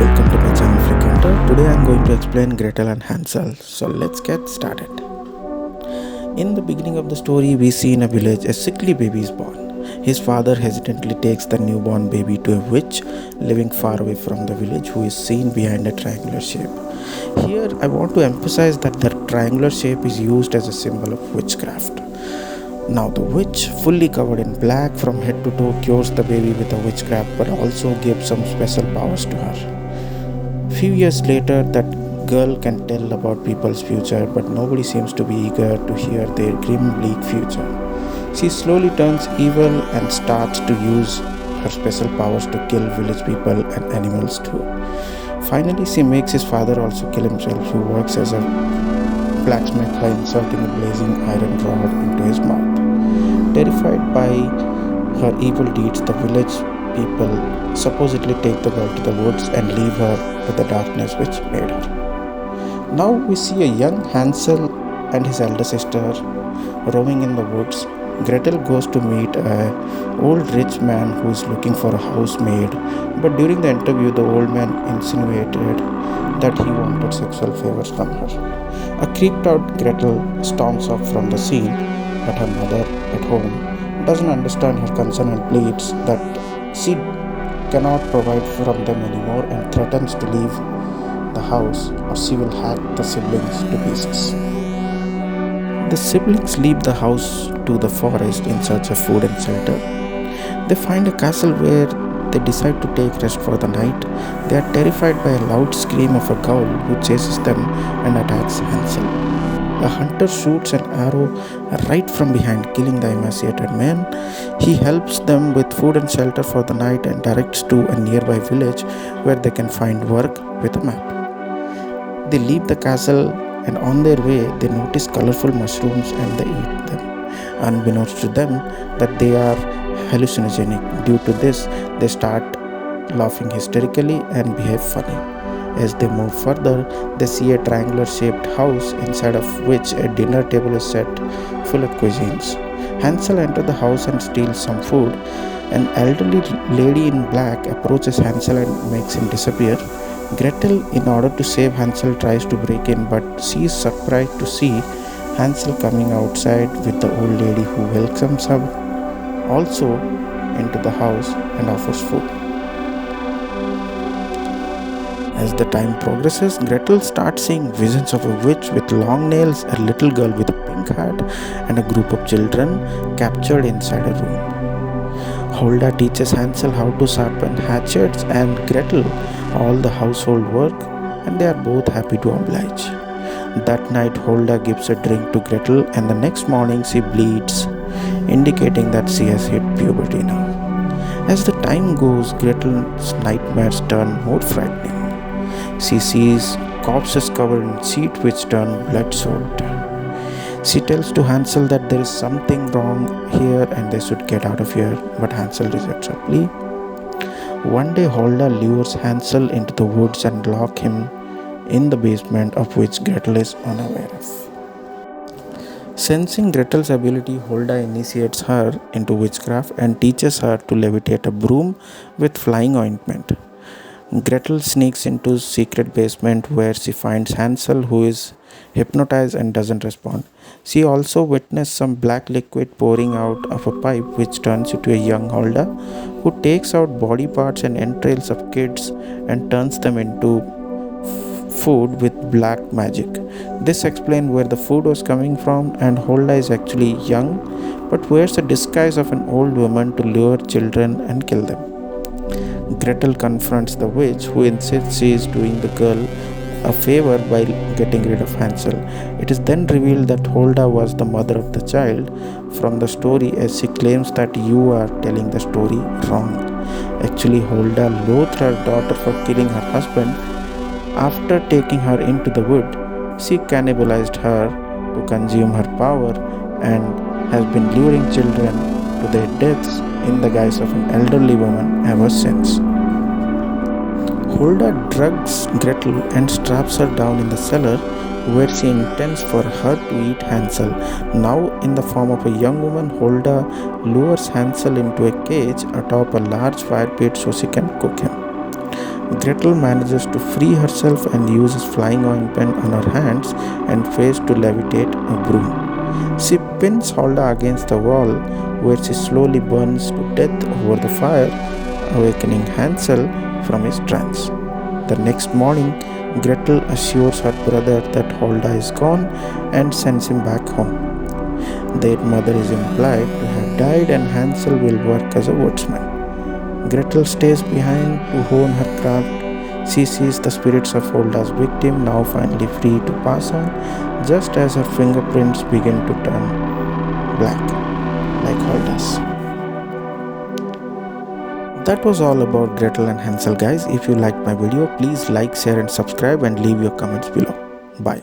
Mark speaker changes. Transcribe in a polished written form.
Speaker 1: welcome to my channel Frequenter. Today I am going to explain Gretel and Hansel. So let's get started. In the beginning of the story, we see in a village a sickly baby is born. His father hesitantly takes the newborn baby to a witch living far away from the village who is seen behind a triangular shape. Here I want to emphasize that the triangular shape is used as a symbol of witchcraft. Now the witch, fully covered in black from head to toe, cures the baby with a witchcraft but also gives some special powers to her. Few years later, that girl can tell about people's future, but nobody seems to be eager to hear their grim, bleak future. She slowly turns evil and starts to use her special powers to kill village people and animals too. Finally, she makes his father also kill himself, who works as a blacksmith by inserting a blazing iron rod into his mouth. Terrified by her evil deeds, the village people supposedly take the girl to the woods and leave her to the darkness which made her. Now we see a young Hansel and his elder sister roaming in the woods. Gretel goes to meet an old rich man who is looking for a housemaid, but during the interview the old man insinuated that he wanted sexual favors from her. A creeped out Gretel storms off from the scene, but her mother at home doesn't understand her concern and pleads that she cannot provide from them anymore and threatens to leave the house or she will hack the siblings to pieces. The siblings leave the house to the forest in search of food and shelter. They find a castle where they decide to take rest for the night. They are terrified by a loud scream of a ghoul who chases them and attacks Hansel. A hunter shoots an arrow right from behind, killing the emaciated man. He helps them with food and shelter for the night and directs to a nearby village where they can find work with a map. They leave the castle and on their way they notice colorful mushrooms and they eat them, unbeknownst to them that they are hallucinogenic. Due to this, they start laughing hysterically and behave funny. As they move further, they see a triangular shaped house inside of which a dinner table is set full of cuisines. Hansel enters the house and steals some food. An elderly lady in black approaches Hansel and makes him disappear. Gretel, in order to save Hansel, tries to break in, but she is surprised to see Hansel coming outside with the old lady who welcomes her also into the house and offers food. As the time progresses, Gretel starts seeing visions of a witch with long nails, a little girl with a pink hat, and a group of children captured inside a room. Hulda teaches Hansel how to sharpen hatchets and Gretel all the household work, and they are both happy to oblige. That night, Hulda gives a drink to Gretel, and the next morning she bleeds, indicating that she has hit puberty now. As the time goes, Gretel's nightmares turn more frightening. She sees corpses covered in sheet which turn blood-soaked. She tells to Hansel that there is something wrong here and they should get out of here, but Hansel rejects her plea. One day, Hulda lures Hansel into the woods and locks him in the basement, of which Gretel is unaware of. Sensing Gretel's ability, Hulda initiates her into witchcraft and teaches her to levitate a broom with flying ointment. Gretel sneaks into the secret basement where she finds Hansel, who is hypnotized and doesn't respond. She also witnesses some black liquid pouring out of a pipe, which turns into a young Hulda who takes out body parts and entrails of kids and turns them into food with black magic. This explains where the food was coming from, and Hulda is actually young but wears a disguise of an old woman to lure children and kill them. Gretel confronts the witch, who insists she is doing the girl a favor by getting rid of Hansel. It is then revealed that Hulda was the mother of the child from the story, as she claims that you are telling the story wrong. Actually, Hulda loathed her daughter for killing her husband. After taking her into the wood, she cannibalized her to consume her power and has been luring children to their deaths in the guise of an elderly woman ever since. Hulda drugs Gretel and straps her down in the cellar, where she intends for her to eat Hansel. Now in the form of a young woman, Hulda lures Hansel into a cage atop a large fire pit so she can cook him. Gretel manages to free herself and uses flying ointment on her hands and face to levitate a broom. She pins Hulda against the wall, where she slowly burns to death over the fire, awakening Hansel from his trance. The next morning, Gretel assures her brother that Hulda is gone and sends him back home. Their mother is implied to have died, and Hansel will work as a woodsman. Gretel stays behind to hone her craft. She sees the spirits of Hulda's victim now finally free to pass on, just as her fingerprints begin to turn black, like Hulda's. That was all about Gretel and Hansel, guys. If you liked my video, please like, share, and subscribe, and leave your comments below. Bye.